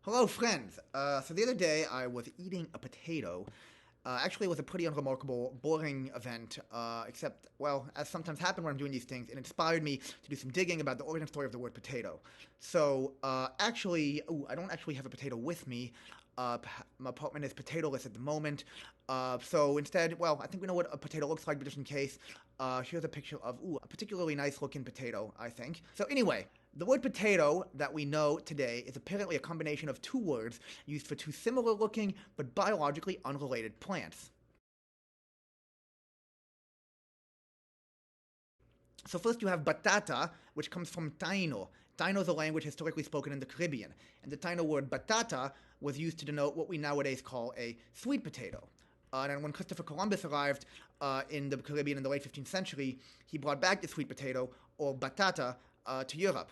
Hello, friends. So the other day I was eating a potato. Actually, it was a pretty unremarkable, boring event, except, well, as sometimes happen when I'm doing these things, it inspired me to do some digging about the origin story of the word potato. So, I don't actually have a potato with me. My apartment is potatoless at the moment. So instead, well, I think we know what a potato looks like, but just in case, here's a picture of, a particularly nice looking potato, I think. So anyway, the word potato that we know today is apparently a combination of two words used for two similar looking but biologically unrelated plants. So first you have batata, which comes from Taíno. Taíno is a language historically spoken in the Caribbean, and the Taíno word batata was used to denote what we nowadays call a sweet potato. And when Christopher Columbus arrived in the Caribbean in the late 15th century, he brought back the sweet potato, or batata, to Europe.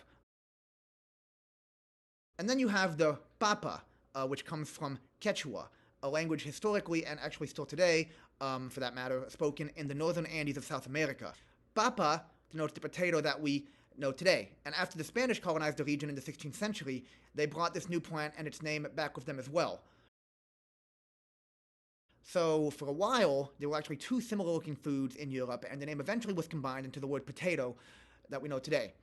And then you have the papa, which comes from Quechua, a language historically and actually still today, for that matter, spoken in the northern Andes of South America. Papa denotes the potato that we know today. And after the Spanish colonized the region in the 16th century, they brought this new plant and its name back with them as well. So for a while, there were actually two similar looking foods in Europe, and the name eventually was combined into the word potato that we know today.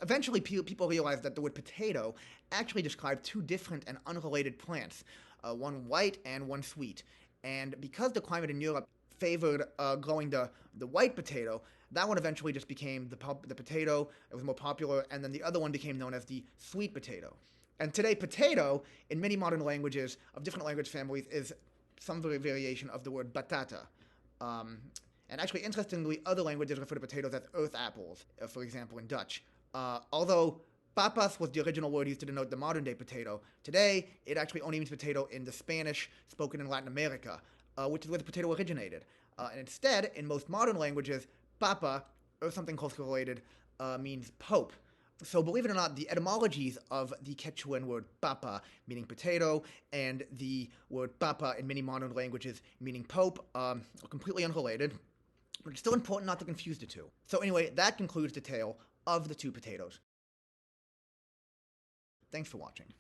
Eventually, people realized that the word potato actually described two different and unrelated plants, one white and one sweet. And because the climate in Europe favored growing the white potato, that one eventually just became the potato. It was more popular, and then the other one became known as the sweet potato. And today, potato, in many modern languages of different language families, is some variation of the word batata. Um, and actually, interestingly, other languages refer to potatoes as aardappels, for example, in Dutch. Although papas was the original word used to denote the modern day potato, today it actually only means potato in the Spanish spoken in Latin America, which is where the potato originated. And instead, in most modern languages, papa, or something closely related, means pope. So, believe it or not, the etymologies of the Quechuan word papa, meaning potato, and the word papa in many modern languages, meaning pope, are completely unrelated, but it's still important not to confuse the two. So, anyway, that concludes the tale of the two potatoes. Thanks for watching.